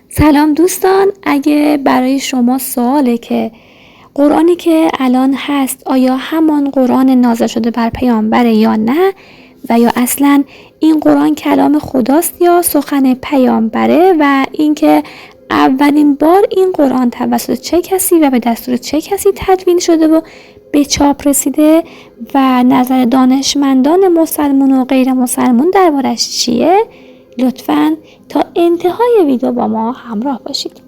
سلام دوستان، اگه برای شما سواله که قرآنی که الان هست آیا همان قرآن نازل شده بر پیامبره یا نه و یا اصلا این قرآن کلام خداست یا سخن پیامبره و اینکه اولین بار این قرآن توسط چه کسی و به دستور چه کسی تدوین شده و به چاپ رسیده و نظر دانشمندان مسلمون و غیر مسلمون دربارش چیه؟ لطفاً تا انتهای ویدیو با ما همراه باشید.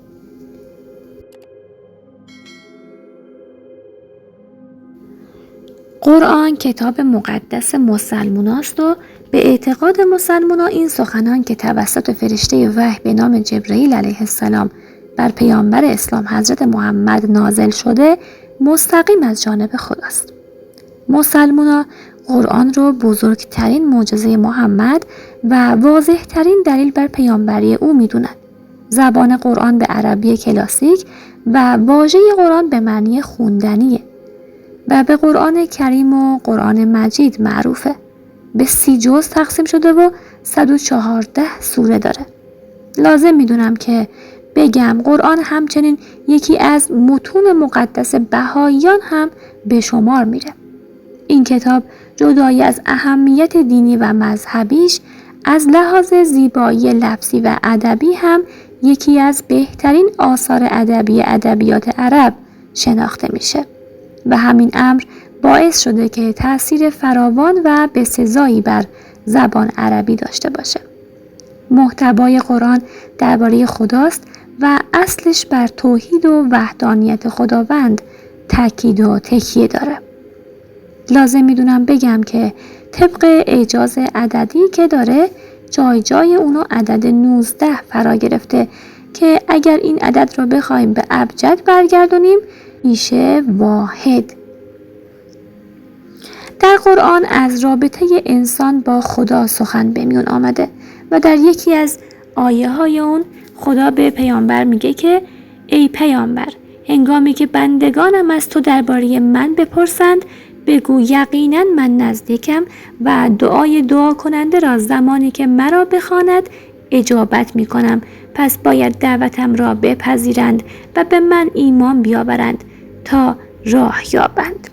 قرآن کتاب مقدس مسلمان است و به اعتقاد مسلمان این سخنان که توسط فرشته وحی به نام جبرئیل علیه السلام بر پیامبر اسلام حضرت محمد نازل شده مستقیم از جانب خداست. مسلمان قرآن رو بزرگترین معجزه محمد و واضحترین دلیل بر پیامبری او میدونند. زبان قرآن به عربی کلاسیک و واژه قرآن به معنی خوندنیه و به قرآن کریم و قرآن مجید معروفه. به 30 جزء تقسیم شده و 114 سوره داره. لازم میدونم که بگم قرآن همچنین یکی از متون مقدس بهائیان هم به شمار میره. این کتاب جدای از اهمیت دینی و مذهبیش از لحاظ زیبایی لفظی و ادبی هم یکی از بهترین آثار ادبی ادبیات عرب شناخته میشه و همین امر باعث شده که تأثیر فراوان و بسزایی بر زبان عربی داشته باشه. محتوای قرآن درباره خداست و اصلش بر توحید و وحدانیت خداوند تاکید و تکیه داره. لازم میدونم بگم که طبق اعجاز عددی که داره جای اونو عدد 19 فرا گرفته که اگر این عدد رو بخوایم به ابجد برگردونیم میشه واحد. در قرآن از رابطه انسان با خدا سخن به میون آمده و در یکی از آیه های اون خدا به پیامبر میگه که ای پیامبر، هنگامی که بندگانم از تو درباره من بپرسند بگو یقینا من نزدیکم و دعای دعا کننده را زمانی که مرا بخواند اجابت می کنم. پس باید دعوتم را بپذیرند و به من ایمان بیاورند تا راه یابند.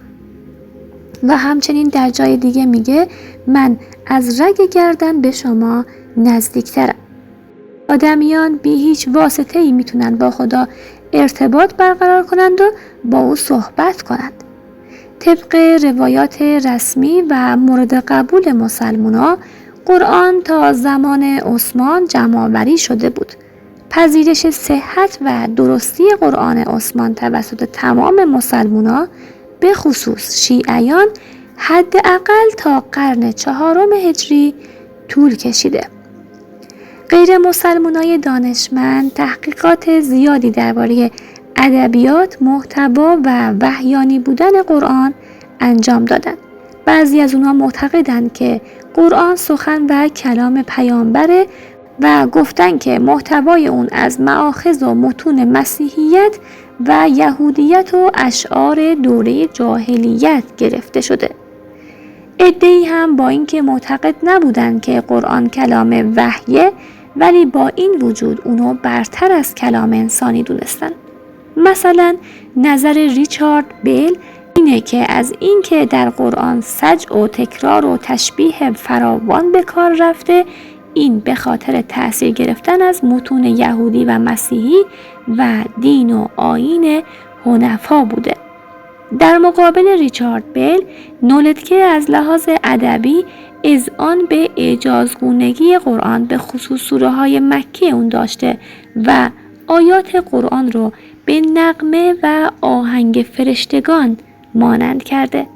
و همچنین در جای دیگه میگه من از رگ گردن به شما نزدیکترم. آدمیان بی هیچ واسطه‌ای میتونن با خدا ارتباط برقرار کنند و با او صحبت کنند. طبق روایات رسمی و مورد قبول مسلمان‌ها قرآن تا زمان عثمان جمع‌آوری شده بود. پذیرش صحت و درستی قرآن عثمان توسط تمام مسلمان‌ها به خصوص شیعیان حداقل تا قرن 4 هجری طول کشیده. غیر مسلمانای دانشمند تحقیقات زیادی درباره ادبیات، محتوا و وحیانی بودن قرآن انجام دادند. بعضی از اونها معتقدند که قرآن سخن و کلام پیامبره و گفتن که محتوای اون از مآخذ و متون مسیحیت و یهودیت و اشعار دوره جاهلیت گرفته شده. عده‌ای هم با اینکه معتقد نبودند که قرآن کلام وحیه ولی با این وجود اونو برتر از کلام انسانی دونستن. مثلا نظر ریچارد بیل اینه که از اینکه در قرآن سجع و تکرار و تشبیه فراوان به کار رفته، این به خاطر تأثیر گرفتن از متون یهودی و مسیحی و دین و آیین حنفا بوده. در مقابل ریچارد بیل نولتکه از لحاظ ادبی اذعان به اعجازگونگی قرآن به خصوص سوره های مکی اون داشته و آیات قرآن رو به نغمه و آهنگ فرشتگان مانند کرده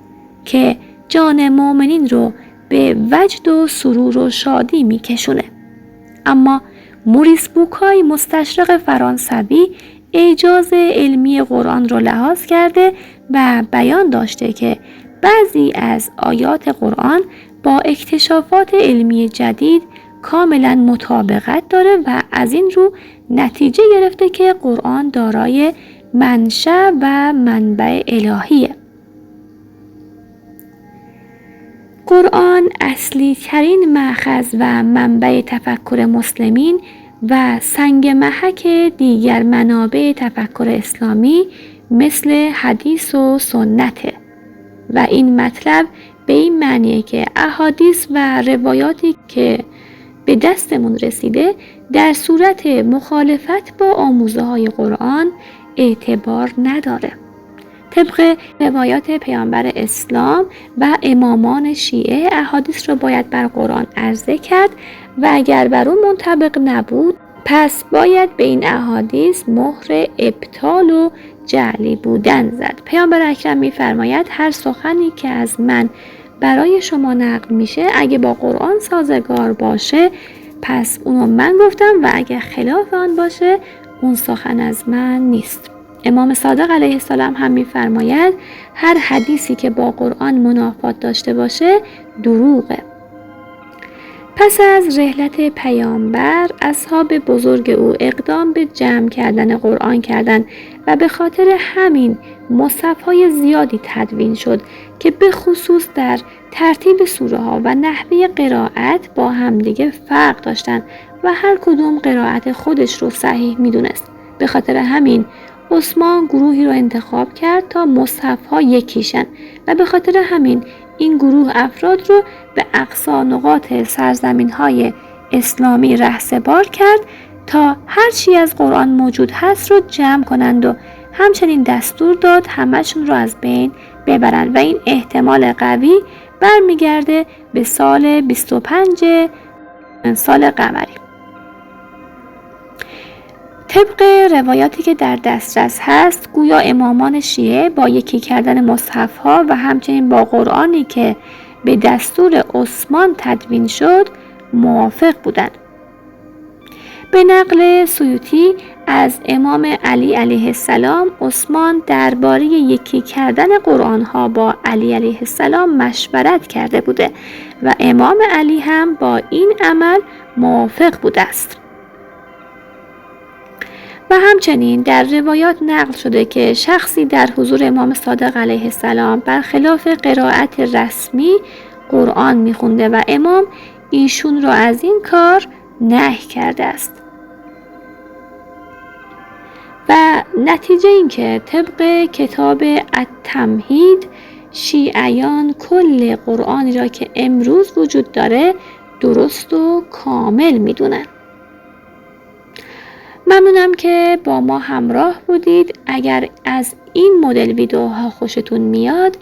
که جان مؤمنین رو به وجد و سرور و شادی میکشونه. اما موریس بوکای مستشرق فرانسوی اعجاز علمی قرآن رو لحاظ کرده و بیان داشته که بعضی از آیات قرآن با اکتشافات علمی جدید کاملا مطابقت داره و از این رو نتیجه گرفته که قرآن دارای منشأ و منبع الهیه. قرآن اصلی ترین مأخذ و منبع تفکر مسلمین و سنگ محک دیگر منابع تفکر اسلامی مثل حدیث و سنته و این مطلب به این معنیه که احادیث و روایاتی که به دستمون رسیده در صورت مخالفت با آموزه های قرآن اعتبار نداره. طبق روایات پیامبر اسلام و امامان شیعه احادیث رو باید بر قرآن عرضه کرد و اگر بر اون منطبق نبود پس باید به این احادیث مهر ابطال و جعلی بودن زد. پیامبر اکرم می‌فرماید هر سخنی که از من برای شما نقل میشه اگه با قرآن سازگار باشه پس اونو من گفتم و اگه خلاف آن باشه اون سخن از من نیست. امام صادق علیه السلام هم می‌فرماید هر حدیثی که با قرآن منافات داشته باشه دروغه. پس از رحلت پیامبر اصحاب بزرگ او اقدام به جمع کردن قرآن کردند و به خاطر همین مصحف‌های زیادی تدوین شد که به خصوص در ترتیب سوره ها و نحوه قرائت با همدیگه فرق داشتند و هر کدوم قرائت خودش رو صحیح میدونست. به خاطر همین عثمان گروهی رو انتخاب کرد تا مصحف‌ها یکیشن و به خاطر همین این گروه افراد رو به اقصی نقاط سرزمین‌های اسلامی رهسپار کرد تا هر چی از قرآن موجود هست رو جمع کنند و همچنین دستور داد همه‌شون رو از بین ببرند و این احتمال قوی برمیگرده به سال 25 سال قمری. طبق روایاتی که در دسترس هست گویا امامان شیعه با یکی کردن مصحف‌ها و همچنین با قرآنی که به دستور عثمان تدوین شد موافق بودند. به نقل سیوطی از امام علی علیه السلام عثمان درباره یکی کردن قرآن‌ها با علی علیه السلام مشورت کرده بوده و امام علی هم با این عمل موافق بوده است. و همچنین در روایات نقل شده که شخصی در حضور امام صادق علیه السلام برخلاف قرائت رسمی قرآن میخونده و امام ایشون را از این کار نهی کرده است. و نتیجه این که طبق کتاب التمهید شیعیان کل قرآنی را که امروز وجود داره درست و کامل میدونن. ممنونم که با ما همراه بودید. اگر از این مدل ویدیوها خوشتون میاد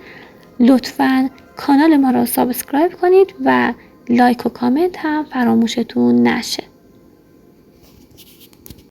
لطفاً کانال ما را سابسکرایب کنید و لایک و کامنت هم فراموشتون نشه.